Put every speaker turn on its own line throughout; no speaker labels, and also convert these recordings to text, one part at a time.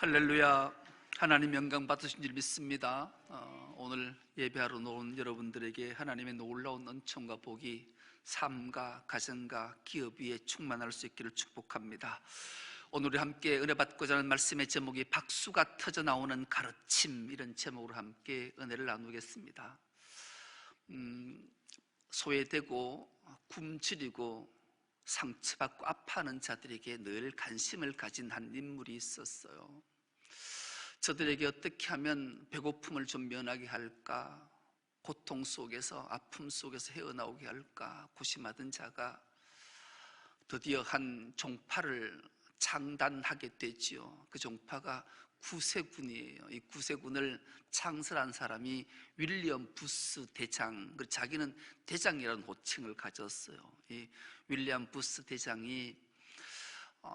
할렐루야. 하나님 영광 받으신 줄 믿습니다. 오늘 예배하러 나온 여러분들에게 하나님의 놀라운 은총과 복이 삶과 가정과 기업 위에 충만할 수 있기를 축복합니다. 오늘 우리 함께 은혜 받고자 하는 말씀의 제목이 박수가 터져 나오는 가르침, 이런 제목으로 함께 은혜를 나누겠습니다. 소외되고 굶주리고 상처받고 아파하는 자들에게 늘 관심을 가진 한 인물이 있었어요. 저들에게 어떻게 하면 배고픔을 좀 면하게 할까, 고통 속에서 아픔 속에서 헤어나오게 할까 고심하던 자가 드디어 한 종파를 창단하게 되지요. 그 종파가 구세군이에요. 이 구세군을 창설한 사람이 윌리엄 부스 대장, 자기는 대장이라는 호칭을 가졌어요. 이 윌리엄 부스 대장이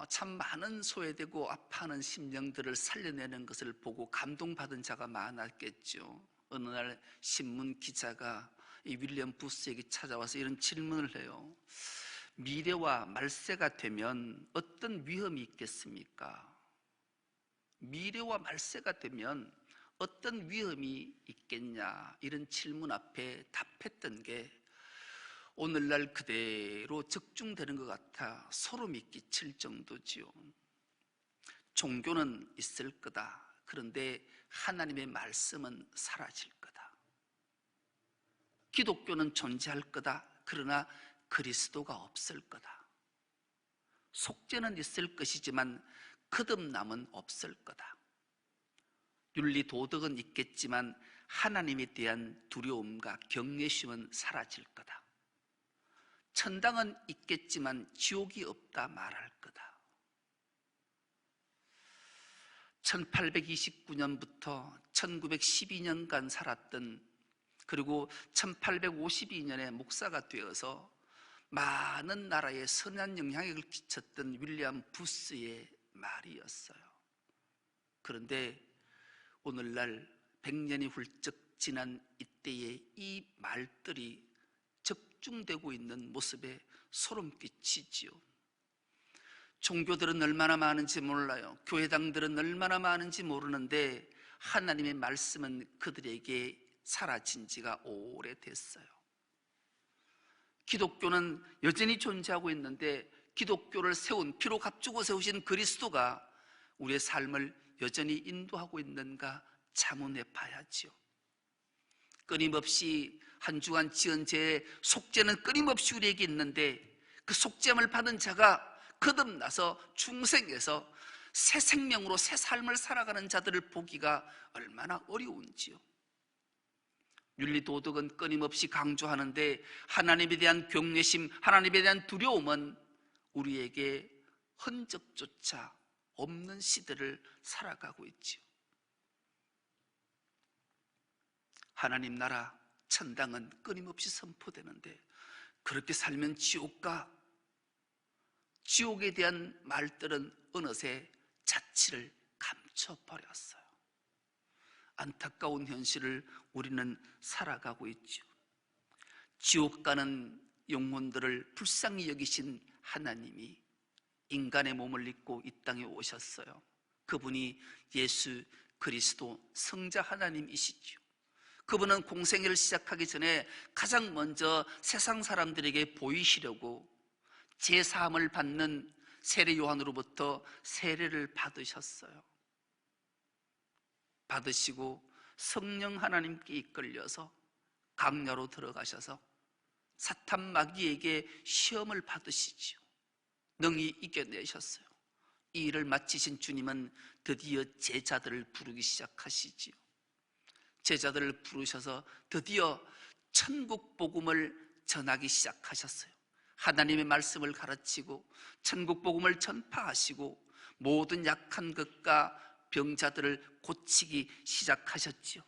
참 많은 소외되고 아파하는 심령들을 살려내는 것을 보고 감동받은 자가 많았겠죠. 어느 날 신문 기자가 이 윌리엄 부스에게 찾아와서 이런 질문을 해요. 미래와 말세가 되면 어떤 위험이 있겠습니까? 미래와 말세가 되면 어떤 위험이 있겠냐, 이런 질문 앞에 답했던 게 오늘날 그대로 적중되는 것 같아 소름이 끼칠 정도지요. 종교는 있을 거다. 그런데 하나님의 말씀은 사라질 거다. 기독교는 존재할 거다. 그러나 그리스도가 없을 거다. 속죄는 있을 것이지만 거듭남은 없을 거다. 윤리 도덕은 있겠지만 하나님에 대한 두려움과 경외심은 사라질 거다. 천당은 있겠지만 지옥이 없다 말할 거다. 1829년부터 1912년간 살았던, 그리고 1852년에 목사가 되어서 많은 나라에 선한 영향력을 끼쳤던 윌리엄 부스의 말이었어요. 그런데 오늘날 100년이 훌쩍 지난 이때에 이 말들이 적중되고 있는 모습에 소름 끼치지요. 종교들은 얼마나 많은지 몰라요. 교회당들은 얼마나 많은지 모르는데 하나님의 말씀은 그들에게 사라진 지가 오래됐어요. 기독교는 여전히 존재하고 있는데 기독교를 세운, 피로 값주고 세우신 그리스도가 우리의 삶을 여전히 인도하고 있는가 자문해 봐야지요. 끊임없이 한 주간 지은 죄의 속죄는 끊임없이 우리에게 있는데 그 속죄함을 받은 자가 거듭나서 중생에서 새 생명으로 새 삶을 살아가는 자들을 보기가 얼마나 어려운지요. 윤리도덕은 끊임없이 강조하는데 하나님에 대한 경외심, 하나님에 대한 두려움은 우리에게 흔적조차 없는 시대를 살아가고 있지요. 하나님 나라, 천당은 끊임없이 선포되는데 그렇게 살면 지옥가, 지옥에 대한 말들은 어느새 자취를 감춰버렸어요. 안타까운 현실을 우리는 살아가고 있죠. 지옥가는 영혼들을 불쌍히 여기신 하나님이 인간의 몸을 입고 이 땅에 오셨어요. 그분이 예수 그리스도 성자 하나님이시죠. 그분은 공생애를 시작하기 전에 가장 먼저 세상 사람들에게 보이시려고 제사함을 받는 세례 요한으로부터 세례를 받으셨어요. 받으시고 성령 하나님께 이끌려서 강야로 들어가셔서 사탄 마귀에게 시험을 받으시지요. 능히 이겨내셨어요. 이 일을 마치신 주님은 드디어 제자들을 부르기 시작하시지요. 제자들을 부르셔서 드디어 천국 복음을 전하기 시작하셨어요. 하나님의 말씀을 가르치고 천국 복음을 전파하시고 모든 약한 것과 병자들을 고치기 시작하셨지요.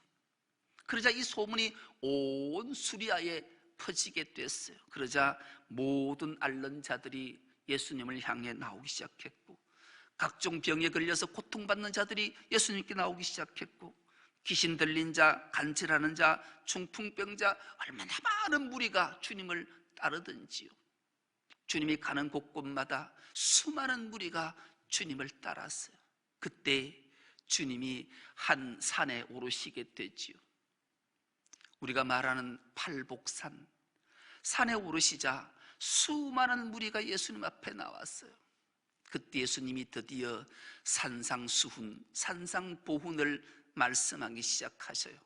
그러자 이 소문이 온 수리아에 퍼지게 됐어요. 그러자 모든 앓는 자들이 예수님을 향해 나오기 시작했고, 각종 병에 걸려서 고통받는 자들이 예수님께 나오기 시작했고, 귀신 들린 자, 간질하는 자, 중풍병자, 얼마나 많은 무리가 주님을 따르든지요. 주님이 가는 곳곳마다 수많은 무리가 주님을 따랐어요. 그때 주님이 한 산에 오르시게 되지요. 우리가 말하는 팔복산, 산에 오르시자 수많은 무리가 예수님 앞에 나왔어요. 그때 예수님이 드디어 산상수훈, 산상보훈을 말씀하기 시작하셔요.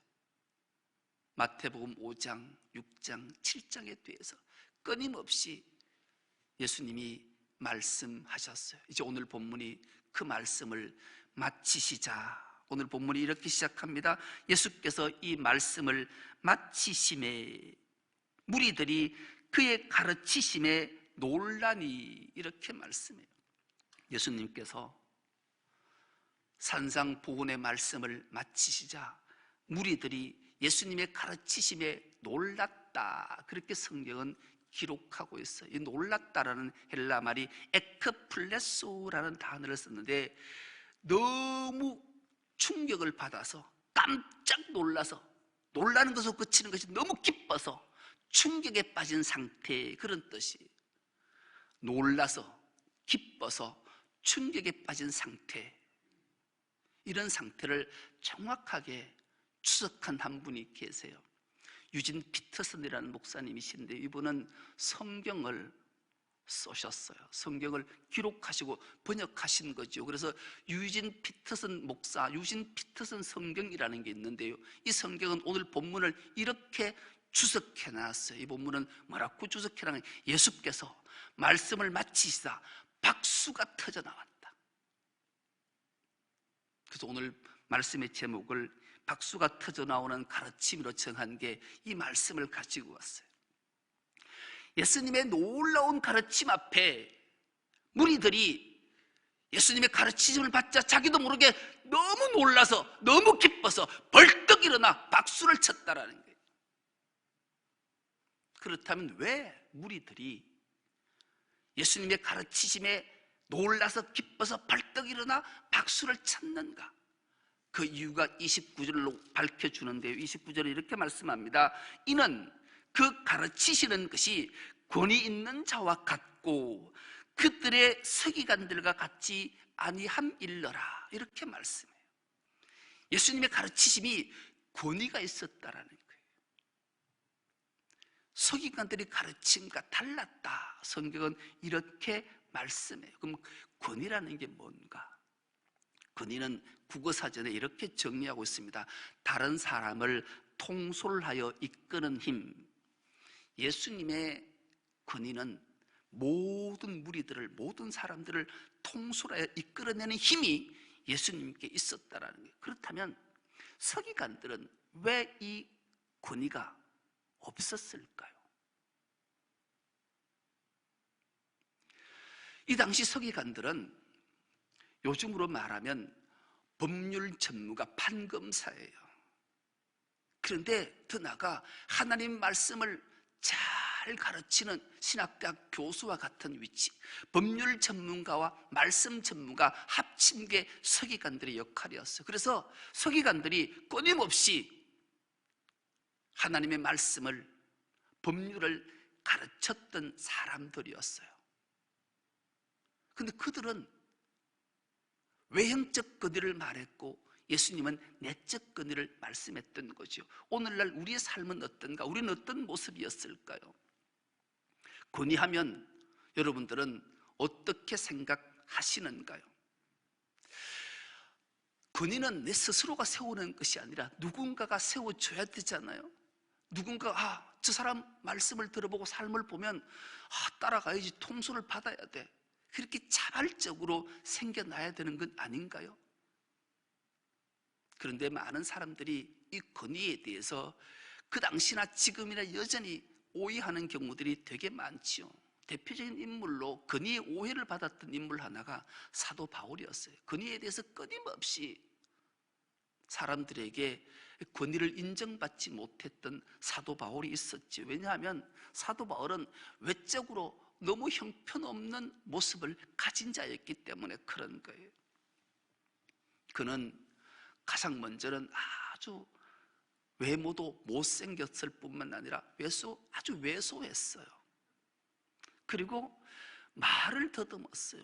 마태복음 5장, 6장, 7장에 대해서 끊임없이 예수님이 말씀하셨어요. 이제 오늘 본문이 그 말씀을 마치시자 오늘 본문이 이렇게 시작합니다. 예수께서 이 말씀을 마치심에 무리들이 그의 가르치심에 놀라니, 이렇게 말씀해요. 예수님께서 산상보훈의 말씀을 마치시자 무리들이 예수님의 가르치심에 놀랐다, 그렇게 성경은 기록하고 있어요. 이 놀랐다라는 헬라 말이 에크플레소라는 단어를 썼는데, 너무 충격을 받아서 깜짝 놀라서, 놀라는 것으로 그치는 것이 너무 기뻐서 충격에 빠진 상태, 그런 뜻이에요. 놀라서, 기뻐서 충격에 빠진 상태, 이런 상태를 정확하게 추적한 한 분이 계세요. 유진 피터슨이라는 목사님이신데, 이분은 성경을 쓰셨어요. 성경을 기록하시고 번역하신 거죠. 그래서 유진 피터슨 목사, 유진 피터슨 성경이라는 게 있는데요, 이 성경은 오늘 본문을 이렇게 주석해 놨어요. 이 본문은 뭐라고 주석해 놨냐면, 예수께서 말씀을 마치시다 박수가 터져 나왔다. 그래서 오늘 말씀의 제목을 박수가 터져 나오는 가르침으로 정한 게 이 말씀을 가지고 왔어요. 예수님의 놀라운 가르침 앞에 무리들이 예수님의 가르침을 받자 자기도 모르게 너무 놀라서, 너무 기뻐서 벌떡 일어나 박수를 쳤다라는 거예요. 그렇다면 왜 무리들이 예수님의 가르치심에 놀라서 기뻐서 벌떡 일어나 박수를 쳤는가? 그 이유가 29절로 밝혀주는데요, 29절에 이렇게 말씀합니다. 이는 그 가르치시는 것이 권위 있는 자와 같고 그들의 서기관들과 같지 아니함일러라, 이렇게 말씀해요. 예수님의 가르치심이 권위가 있었다라는 거예요. 서기관들이 가르침과 달랐다, 성경은 이렇게 말씀해요. 그럼 권위라는 게 뭔가? 권위는 국어사전에 이렇게 정리하고 있습니다. 다른 사람을 통솔하여 이끄는 힘. 예수님의 권위는 모든 무리들을, 모든 사람들을 통솔하여 이끌어내는 힘이 예수님께 있었다라는 거예요. 그렇다면 서기관들은 왜 이 권위가 없었을까요? 이 당시 서기관들은 요즘으로 말하면 법률 전무가, 판검사예요. 그런데 더 나아가 하나님 말씀을 잘 가르치는 신학대학 교수와 같은 위치, 법률 전문가와 말씀 전문가 합친 게 서기관들의 역할이었어요. 그래서 서기관들이 끊임없이 하나님의 말씀을, 법률을 가르쳤던 사람들이었어요. 근데 그들은 외형적 권위를 말했고 예수님은 내적 권위를 말씀했던 거죠. 오늘날 우리의 삶은 어떤가? 우리는 어떤 모습이었을까요? 권위하면 여러분들은 어떻게 생각하시는가요? 권위는 내 스스로가 세우는 것이 아니라 누군가가 세워줘야 되잖아요. 누군가 저 사람 말씀을 들어보고 삶을 보면 따라가야지, 통솔을 받아야 돼, 그렇게 자발적으로 생겨나야 되는 건 아닌가요? 그런데 많은 사람들이 이 권위에 대해서 그 당시나 지금이나 여전히 오해하는 경우들이 되게 많지요. 대표적인 인물로 권위의 오해를 받았던 인물 하나가 사도 바울이었어요. 권위에 대해서 끊임없이 사람들에게 권위를 인정받지 못했던 사도 바울이 있었죠. 왜냐하면 사도 바울은 외적으로 너무 형편없는 모습을 가진 자였기 때문에 그런 거예요. 그는 가장 먼저는 아주 외모도 못생겼을 뿐만 아니라 아주 왜소했어요. 그리고 말을 더듬었어요.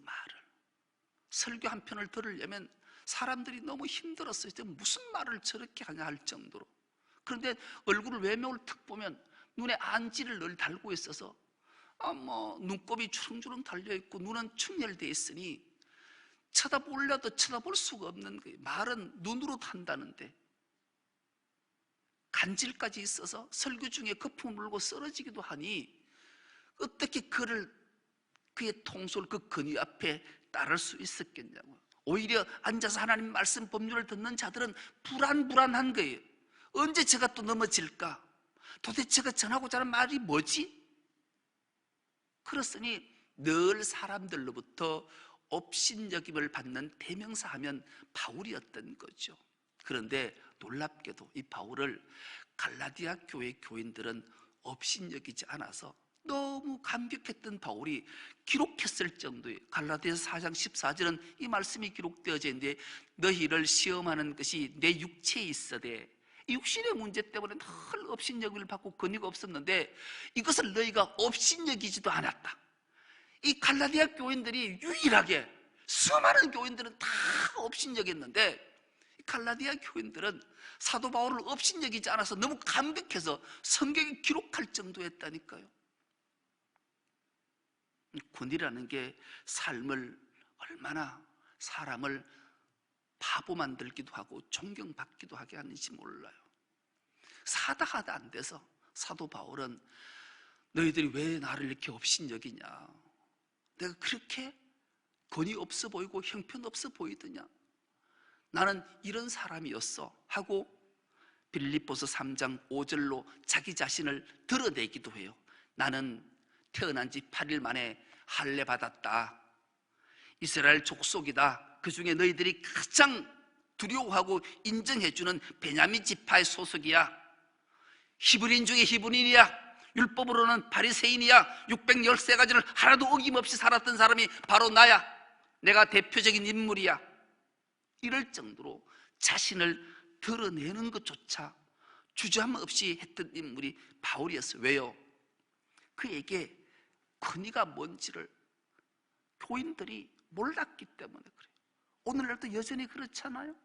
설교 한 편을 들으려면 사람들이 너무 힘들었어요. 무슨 말을 저렇게 하냐 할 정도로. 그런데 얼굴을 외모를 탁 보면 눈에 안지를 늘 달고 있어서 눈곱이 주렁주렁 달려있고 눈은 충혈되어 있으니 쳐다보려도 쳐다볼 수가 없는 거예요. 말은 눈으로 탄다는데 간질까지 있어서 설교 중에 거품을 물고 쓰러지기도 하니 어떻게 그의 통솔 그 근위 앞에 따를 수 있었겠냐고. 오히려 앉아서 하나님 말씀 법률을 듣는 자들은 불안한 거예요. 언제 제가 또 넘어질까? 도대체 제가 전하고자 하는 말이 뭐지? 그렇으니 늘 사람들로부터 업신여김을 받는 대명사 하면 바울이었던 거죠. 그런데 놀랍게도 이 바울을 갈라디아 교회 교인들은 업신여기지 않아서 너무 감격했던 바울이 기록했을 정도의 갈라디아서 4장 14절은 이 말씀이 기록되어져 있는데 너희를 시험하는 것이 내 육체에 있어되 육신의 문제 때문에 늘 업신여김을 받고 근위가 없었는데 이것을 너희가 업신여기지도 않았다. 이 갈라디아 교인들이 유일하게 수많은 교인들은 다 업신여겼는데 갈라디아 교인들은 사도 바울을 업신여기지 않아서 너무 감격해서 성경에 기록할 정도였다니까요. 군이라는 게 삶을 얼마나 사람을 바보 만들기도 하고 존경받기도 하게 하는지 몰라요. 사다하다 안 돼서 사도 바울은 너희들이 왜 나를 이렇게 업신여기냐, 내가 그렇게 권위 없어 보이고 형편없어 보이더냐, 나는 이런 사람이었어 하고 빌립보서 3장 5절로 자기 자신을 드러내기도 해요. 나는 태어난 지 8일 만에 할례 받았다. 이스라엘 족속이다. 그 중에 너희들이 가장 두려워하고 인정해주는 베냐민 지파의 소속이야. 히브리인 중에 히브리인이야. 율법으로는 바리새인이야. 613가지를 하나도 어김없이 살았던 사람이 바로 나야. 내가 대표적인 인물이야. 이럴 정도로 자신을 드러내는 것조차 주저함 없이 했던 인물이 바울이었어요. 왜요? 그에게 권위가 뭔지를 교인들이 몰랐기 때문에 그래요. 오늘날도 여전히 그렇잖아요.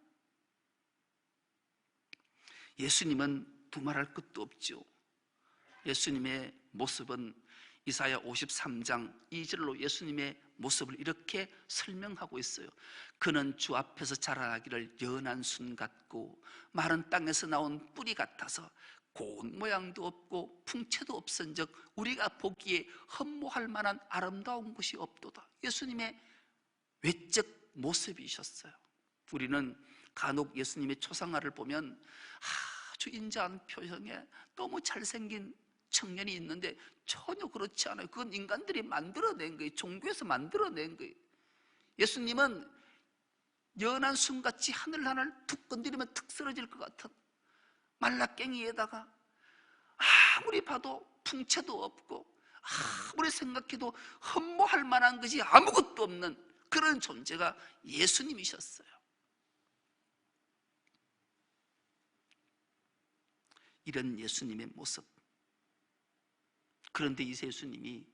예수님은 두말할 것도 없죠. 예수님의 모습은 이사야 53장 2절로 예수님의 모습을 이렇게 설명하고 있어요. 그는 주 앞에서 자라나기를 연한 순 같고 마른 땅에서 나온 뿌리 같아서 고운 모양도 없고 풍채도 없은즉 우리가 보기에 흠모할 만한 아름다운 것이 없도다. 예수님의 외적 모습이셨어요. 우리는 간혹 예수님의 초상화를 보면 아주 인자한 표정에 너무 잘생긴 청년이 있는데 전혀 그렇지 않아요. 그건 인간들이 만들어낸 거예요. 종교에서 만들어낸 거예요. 예수님은 연한 순같이 하늘 툭 건드리면 툭 쓰러질 것 같은 말라깽이에다가 아무리 봐도 풍채도 없고 아무리 생각해도 흠모할 만한 것이 아무것도 없는 그런 존재가 예수님이셨어요. 이런 예수님의 모습. 그런데 이 예수님이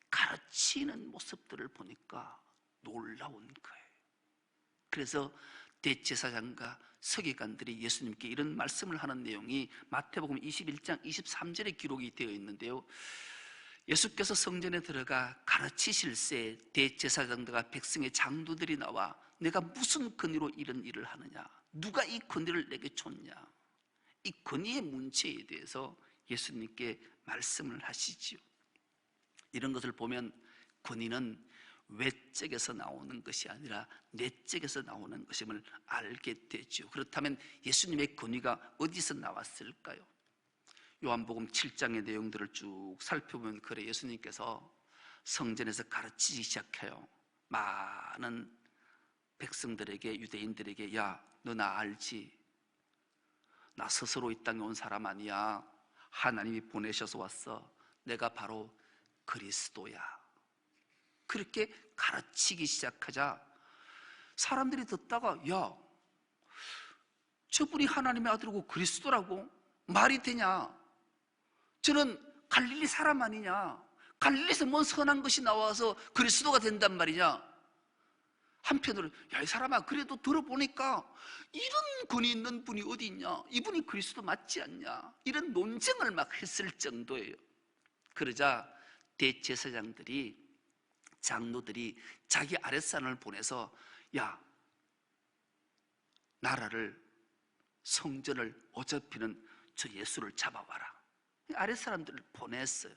가르치는 모습들을 보니까 놀라운 거예요. 그래서 대제사장과 서기관들이 예수님께 이런 말씀을 하는 내용이 마태복음 21장 23절에 기록이 되어 있는데요. 예수께서 성전에 들어가 가르치실새 대제사장들과 백성의 장로들이 나와 내가 무슨 권위로 이런 일을 하느냐, 누가 이 권위를 내게 줬냐, 이 권위의 문제에 대해서 예수님께 말씀을 하시지요. 이런 것을 보면 권위는 외적에서 나오는 것이 아니라 내적에서 나오는 것임을 알게 되죠. 그렇다면 예수님의 권위가 어디서 나왔을까요? 요한복음 7장의 내용들을 쭉 살펴보면 그래, 예수님께서 성전에서 가르치기 시작해요. 많은 백성들에게, 유대인들에게, 야, 너 나 알지? 나 스스로 이 땅에 온 사람 아니야. 하나님이 보내셔서 왔어. 내가 바로 그리스도야. 그렇게 가르치기 시작하자 사람들이 듣다가, 야, 저분이 하나님의 아들이고 그리스도라고? 말이 되냐? 저는 갈릴리 사람 아니냐? 갈릴리에서 뭔 선한 것이 나와서 그리스도가 된단 말이냐? 한편으로 야, 이 사람아, 그래도 들어보니까 이런 권위 있는 분이 어디 있냐, 이분이 그리스도 맞지 않냐, 이런 논쟁을 막 했을 정도예요. 그러자 대제사장들이, 장로들이 자기 아랫사람을 보내서 야, 나라를, 성전을 어차피는 저 예수를 잡아와라. 아랫사람들을 보냈어요.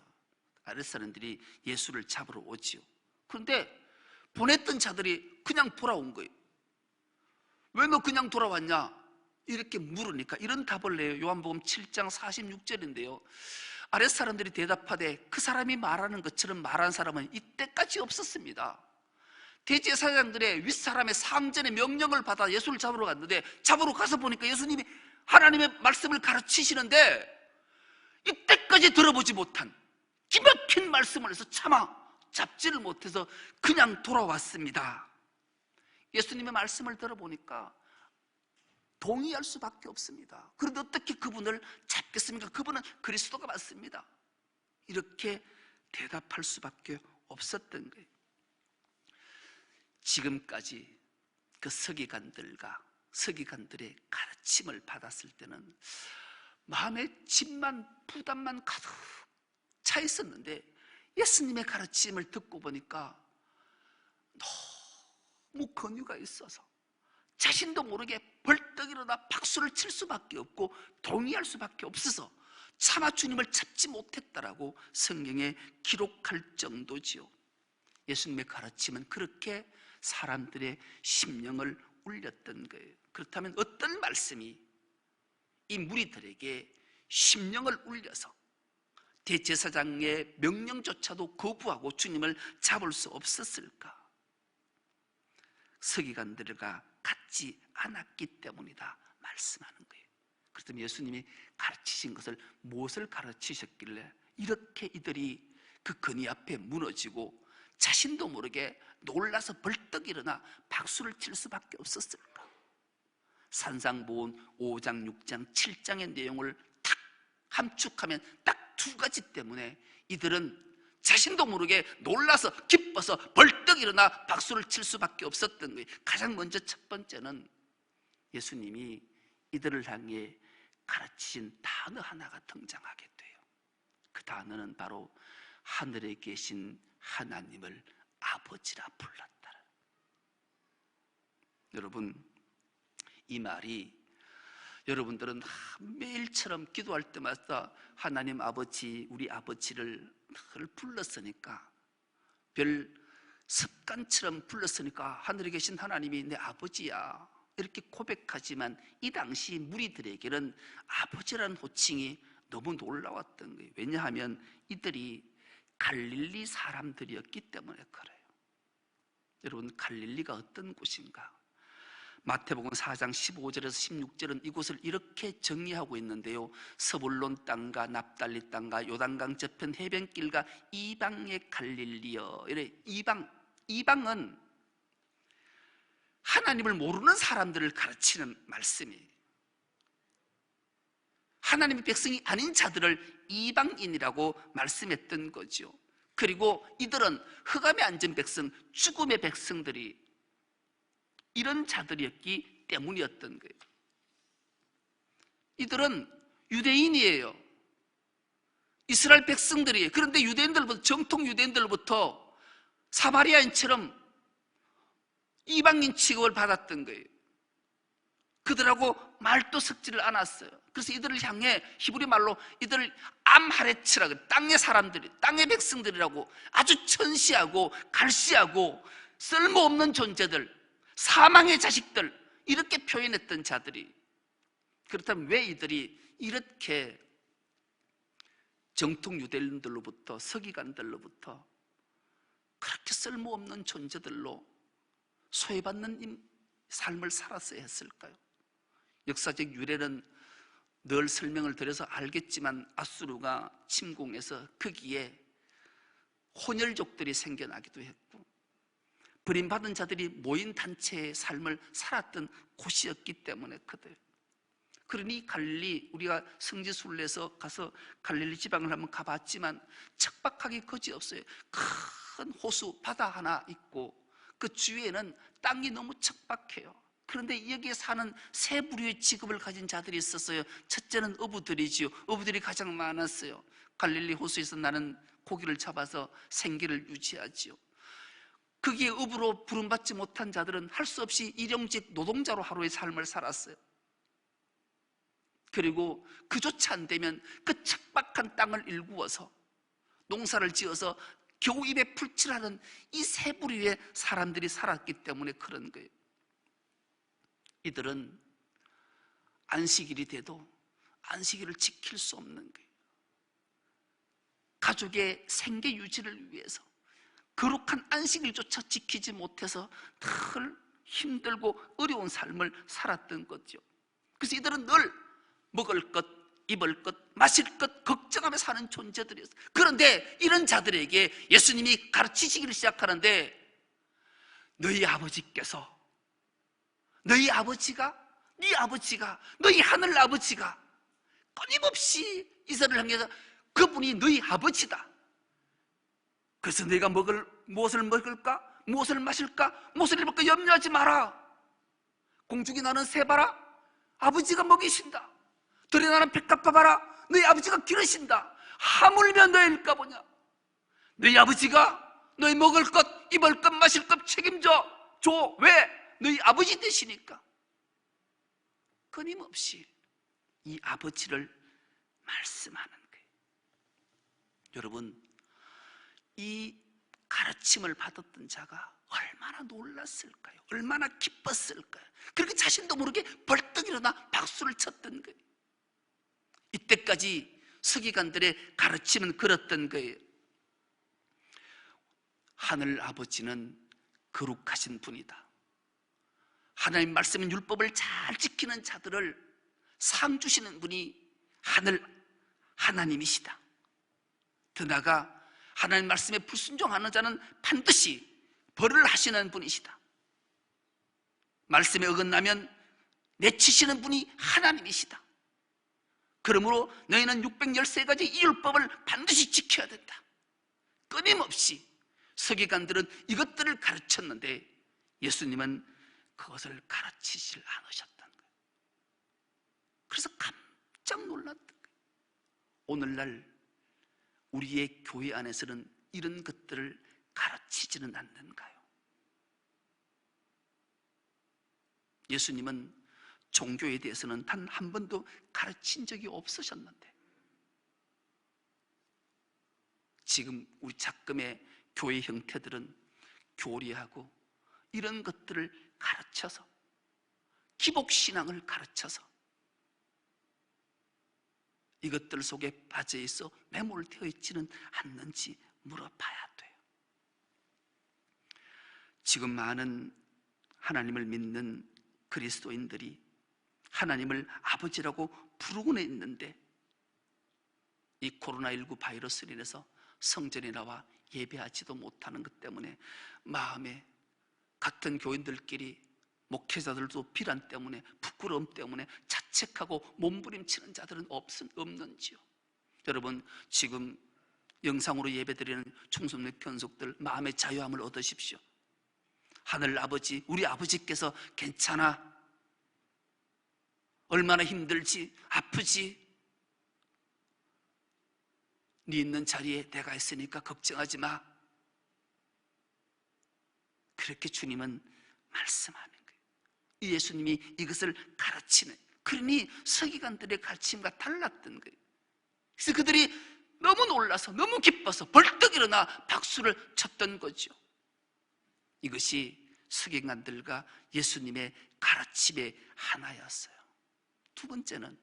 아랫사람들이 예수를 잡으러 오지요. 그런데 보냈던 자들이 그냥 돌아온 거예요. 왜 너 그냥 돌아왔냐? 이렇게 물으니까 이런 답을 내요. 요한복음 7장 46절인데요. 아랫사람들이 대답하되 그 사람이 말하는 것처럼 말한 사람은 이때까지 없었습니다. 대제사장들의 윗사람의 상전의 명령을 받아 예수를 잡으러 갔는데, 잡으러 가서 보니까 예수님이 하나님의 말씀을 가르치시는데 이때까지 들어보지 못한 기막힌 말씀을 해서 차마 잡지를 못해서 그냥 돌아왔습니다. 예수님의 말씀을 들어보니까 동의할 수밖에 없습니다. 그런데 어떻게 그분을 잡겠습니까? 그분은 그리스도가 맞습니다. 이렇게 대답할 수밖에 없었던 거예요. 지금까지 그 서기관들의 가르침을 받았을 때는 마음에 짐만, 부담만 가득 차 있었는데, 예수님의 가르침을 듣고 보니까 너무 권위가 있어서 자신도 모르게 벌떡 일어나 박수를 칠 수밖에 없고 동의할 수밖에 없어서 차마 주님을 잡지 못했다라고 성경에 기록할 정도지요. 예수님의 가르침은 그렇게 사람들의 심령을 울렸던 거예요. 그렇다면 어떤 말씀이 이 무리들에게 심령을 울려서 대제사장의 명령조차도 거부하고 주님을 잡을 수 없었을까? 서기관들과 같지 않았기 때문이다 말씀하는 거예요. 그렇다면 예수님이 가르치신 것을 무엇을 가르치셨길래 이렇게 이들이 그 권위 앞에 무너지고 자신도 모르게 놀라서 벌떡 일어나 박수를 칠 수밖에 없었을까? 산상보훈 5장, 6장, 7장의 내용을 딱 함축하면 딱 두 가지 때문에 이들은 자신도 모르게 놀라서 기뻐서 벌떡 일어나 박수를 칠 수밖에 없었던 거예요. 가장 먼저 첫 번째는 예수님이 이들을 향해 가르치신 단어 하나가 등장하게 돼요. 그 단어는 바로 하늘에 계신 하나님을 아버지라 불렀다. 여러분, 이 말이 여러분들은 매일처럼 기도할 때마다 하나님 아버지, 우리 아버지를 늘 불렀으니까, 별 습관처럼 불렀으니까 하늘에 계신 하나님이 내 아버지야 이렇게 고백하지만, 이 당시 무리들에게는 아버지라는 호칭이 너무 놀라웠던 거예요. 왜냐하면 이들이 갈릴리 사람들이었기 때문에 그래요. 여러분, 갈릴리가 어떤 곳인가? 마태복음 4장 15절에서 16절은 이곳을 이렇게 정의하고 있는데요. 서불론 땅과 납달리 땅과 요단강 저편 해변길과 이방의 갈릴리여. 이래 이방은 하나님을 모르는 사람들을 가르치는 말씀이에요. 하나님의 백성이 아닌 자들을 이방인이라고 말씀했던 거죠. 그리고 이들은 흑암에 앉은 백성, 죽음의 백성들이 이런 자들이었기 때문이었던 거예요. 이들은 유대인이에요. 이스라엘 백성들이에요. 그런데 유대인들부터, 정통 유대인들부터 사마리아인처럼 이방인 취급을 받았던 거예요. 그들하고 말도 섞지를 않았어요. 그래서 이들을 향해 히브리 말로 이들을 암하레츠라고, 땅의 사람들이, 땅의 백성들이라고 아주 천시하고 갈시하고 쓸모없는 존재들, 사망의 자식들, 이렇게 표현했던 자들이, 그렇다면 왜 이들이 이렇게 정통 유대인들로부터, 서기관들로부터 그렇게 쓸모없는 존재들로 소외받는 삶을 살았어야 했을까요? 역사적 유래는 늘 설명을 드려서 알겠지만, 아수르가 침공해서 거기에 혼혈족들이 생겨나기도 했고, 버림받은 자들이 모인 단체의 삶을 살았던 곳이었기 때문에 그들. 그러니 갈릴리, 우리가 성지순례에서 가서 갈릴리 지방을 한번 가봤지만 척박하기 거지없어요. 큰 호수, 바다 하나 있고 그 주위에는 땅이 너무 척박해요. 그런데 여기에 사는 세 부류의 직업을 가진 자들이 있었어요. 첫째는 어부들이지요. 어부들이 가장 많았어요. 갈릴리 호수에서 나는 고기를 잡아서 생계를 유지하지요. 거기에 어부로 부름받지 못한 자들은 할 수 없이 일용직 노동자로 하루의 삶을 살았어요. 그리고 그조차 안 되면 그 척박한 땅을 일구어서 농사를 지어서 겨우 입에 풀칠하는 이 세 부류의 사람들이 살았기 때문에 그런 거예요. 이들은 안식일이 돼도 안식일을 지킬 수 없는 거예요. 가족의 생계 유지를 위해서 거룩한 안식일조차 지키지 못해서 늘 힘들고 어려운 삶을 살았던 거죠. 그래서 이들은 늘 먹을 것, 입을 것, 마실 것 걱정하며 사는 존재들이었어요. 그런데 이런 자들에게 예수님이 가르치시기를 시작하는데, 너희 아버지께서, 너희 아버지가, 네 아버지가, 너희 하늘 아버지가 끊임없이 이스라엘을 향해서 그분이 너희 아버지다. 그래서 너희가 무엇을 먹을까? 무엇을 마실까? 무엇을 입을까? 염려하지 마라. 공중에 나는 새 봐라. 아버지가 먹이신다. 들에 나는 백합화 봐라. 너희 아버지가 기르신다. 하물며 너희일까 보냐. 너희 아버지가 너희 먹을 것, 입을 것, 마실 것 책임져 줘. 왜? 너희 아버지 되시니까. 끊임없이 이 아버지를 말씀하는 거예요. 여러분, 이 가르침을 받았던 자가 얼마나 놀랐을까요? 얼마나 기뻤을까요? 그렇게 자신도 모르게 벌떡 일어나 박수를 쳤던 거예요. 이때까지 서기관들의 가르침은 그렇던 거예요. 하늘 아버지는 거룩하신 분이다. 하나님 말씀인 율법을 잘 지키는 자들을 상 주시는 분이 하나님이시다. 더 나아가 하나님 말씀에 불순종하는 자는 반드시 벌을 하시는 분이시다. 말씀에 어긋나면 내치시는 분이 하나님이시다. 그러므로 너희는 613가지 이 율법을 반드시 지켜야 된다. 끊임없이 서기관들은 이것들을 가르쳤는데 예수님은 그것을 가르치질 않으셨던 거예요. 그래서 깜짝 놀랐던 거예요. 오늘날 우리의 교회 안에서는 이런 것들을 가르치지는 않는가요? 예수님은 종교에 대해서는 단 한 번도 가르친 적이 없으셨는데 지금 우리 작금의 교회 형태들은 교리하고 이런 것들을 가르쳐서 기복신앙을 가르쳐서 이것들 속에 빠져 있어 매몰되어 있지는 않는지 물어봐야 돼요. 지금 많은 하나님을 믿는 그리스도인들이 하나님을 아버지라고 부르고는 있는데 이 코로나19 바이러스로 인해서 성전에 나와 예배하지도 못하는 것 때문에 마음에 같은 교인들끼리 목회자들도 비난 때문에 부끄러움 때문에 자책하고 몸부림치는 자들은 없는지요? 여러분, 지금 영상으로 예배드리는 총선의 견속들 마음의 자유함을 얻으십시오. 하늘 아버지, 우리 아버지께서 괜찮아, 얼마나 힘들지, 아프지, 네 있는 자리에 내가 있으니까 걱정하지 마. 그렇게 주님은 말씀하는 거예요. 예수님이 이것을 가르치는, 그러니 서기관들의 가르침과 달랐던 거예요. 그래서 그들이 너무 놀라서 너무 기뻐서 벌떡 일어나 박수를 쳤던 거죠. 이것이 서기관들과 예수님의 가르침의 하나였어요. 두 번째는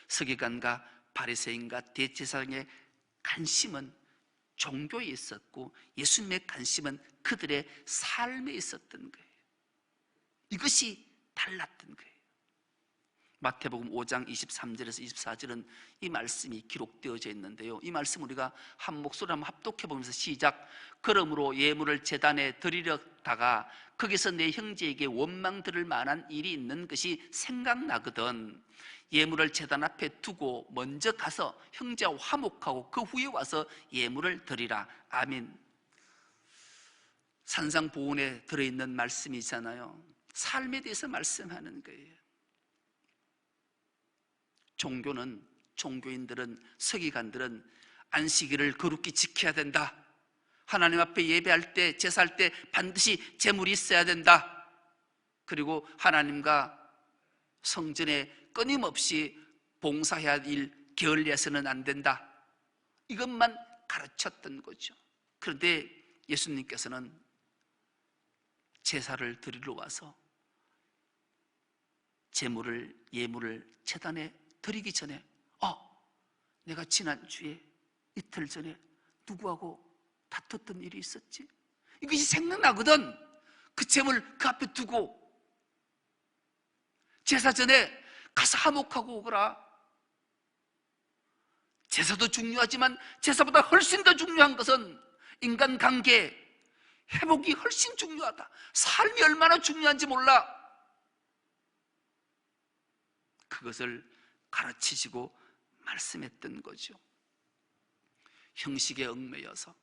서기관과 바리새인과 대제사장의 관심은 종교에 있었고 예수님의 관심은 그들의 삶에 있었던 거예요. 이것이 달랐던 거예요. 마태복음 5장 23절에서 24절은 이 말씀이 기록되어져 있는데요, 이 말씀 우리가 한 목소리로 한번 합독해 보면서 시작. 그러므로 예물을 제단에 드리려다가 거기서 내 형제에게 원망 들을 만한 일이 있는 것이 생각나거든 예물을 제단 앞에 두고 먼저 가서 형제와 화목하고 그 후에 와서 예물을 드리라. 아멘. 산상보훈에 들어있는 말씀이잖아요. 삶에 대해서 말씀하는 거예요. 종교인들은, 서기관들은 안식일을 거룩히 지켜야 된다. 하나님 앞에 예배할 때, 제사할 때 반드시 제물이 있어야 된다. 그리고 하나님과 성전에 끊임없이 봉사해야 할 일 게을리해서는 안 된다. 이것만 가르쳤던 거죠. 그런데 예수님께서는 제사를 드리러 와서 제물을, 예물을 제단에 드리기 전에 내가 지난주에 이틀 전에 누구하고 다퉜던 일이 있었지? 이것이 생각나거든. 그 제물 그 앞에 두고 제사 전에 가서 화목하고 오거라. 제사도 중요하지만 제사보다 훨씬 더 중요한 것은 인간관계 회복이 훨씬 중요하다. 삶이 얼마나 중요한지 몰라. 그것을 가르치시고 말씀했던 거죠. 형식에 얽매여서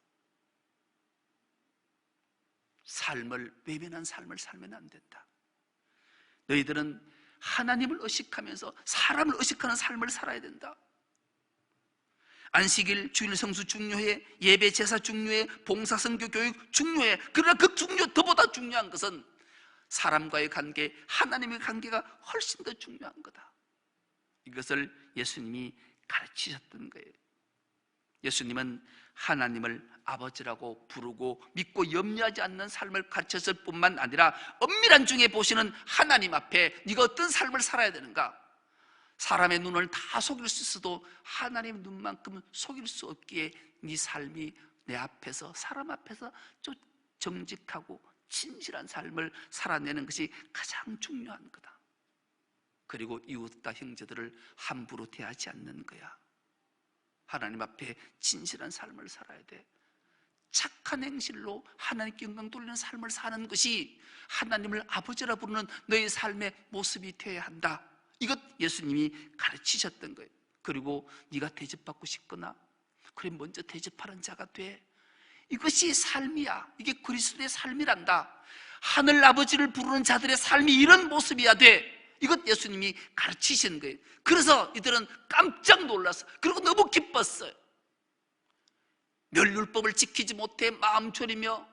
외면한 삶을 살면 안 된다. 너희들은 하나님을 의식하면서 사람을 의식하는 삶을 살아야 된다. 안식일, 주일 성수 중요해, 예배 제사 중요해, 봉사 선교 교육 중요해. 그러나 그 더보다 중요한 것은 사람과의 관계, 하나님의 관계가 훨씬 더 중요한 거다. 이것을 예수님이 가르치셨던 거예요. 예수님은 하나님을 아버지라고 부르고 믿고 염려하지 않는 삶을 가르쳤을 뿐만 아니라 엄밀한 중에 보시는 하나님 앞에 네가 어떤 삶을 살아야 되는가? 사람의 눈을 다 속일 수 있어도 하나님의 눈만큼은 속일 수 없기에 네 삶이 내 앞에서, 사람 앞에서 좀 정직하고 진실한 삶을 살아내는 것이 가장 중요한 거다. 그리고 이웃과 형제들을 함부로 대하지 않는 거야. 하나님 앞에 진실한 삶을 살아야 돼. 착한 행실로 하나님께 영광 돌리는 삶을 사는 것이 하나님을 아버지라 부르는 너의 삶의 모습이 되어야 한다. 이것 예수님이 가르치셨던 거예요. 그리고 네가 대접받고 싶거나 그래 먼저 대접하는 자가 돼. 이것이 삶이야. 이게 그리스도의 삶이란다. 하늘 아버지를 부르는 자들의 삶이 이런 모습이야 돼. 이것 예수님이 가르치신 거예요. 그래서 이들은 깜짝 놀랐어. 그리고 너무 기뻤어요. 멸율법을 지키지 못해 마음 졸이며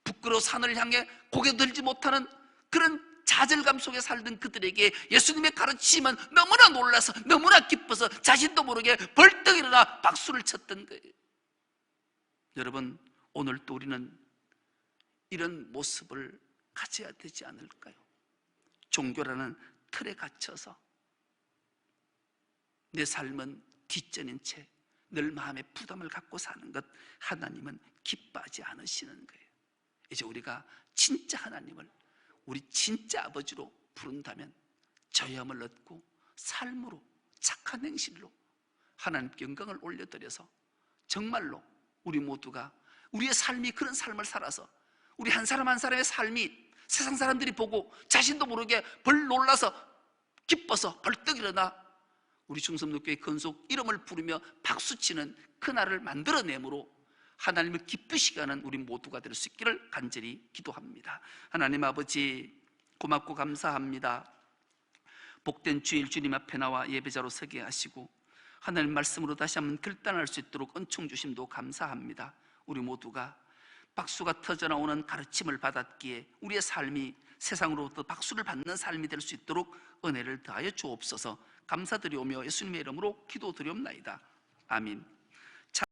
부끄러워 산을 향해 고개 들지 못하는 그런 좌절감 속에 살던 그들에게 예수님의 가르침은 너무나 놀라서, 너무나 기뻐서 자신도 모르게 벌떡 일어나 박수를 쳤던 거예요. 여러분, 오늘 또 우리는 이런 모습을 가져야 되지 않을까요? 종교라는 틀에 갇혀서 내 삶은 뒷전인 채 늘 마음의 부담을 갖고 사는 것, 하나님은 기뻐하지 않으시는 거예요. 이제 우리가 진짜 하나님을 우리 진짜 아버지로 부른다면 저염을 얻고 삶으로, 착한 행실로 하나님께 영광을 올려드려서 정말로 우리 모두가 우리의 삶이 그런 삶을 살아서 우리 한 사람 한 사람의 삶이 세상 사람들이 보고 자신도 모르게 벌 놀라서 기뻐서 벌떡 일어나 우리 충성로교회 건속 이름을 부르며 박수치는 그날을 만들어내므로 하나님을 기쁘시게 하는 우리 모두가 될 수 있기를 간절히 기도합니다. 하나님 아버지, 고맙고 감사합니다. 복된 주일 주님 앞에 나와 예배자로 서게 하시고 하나님 말씀으로 다시 한번 결단할 수 있도록 은총 주심도 감사합니다. 우리 모두가 박수가 터져나오는 가르침을 받았기에 우리의 삶이 세상으로부터 박수를 받는 삶이 될 수 있도록 은혜를 더하여 주옵소서. 감사드리오며 예수님의 이름으로 기도드리옵나이다. 아멘.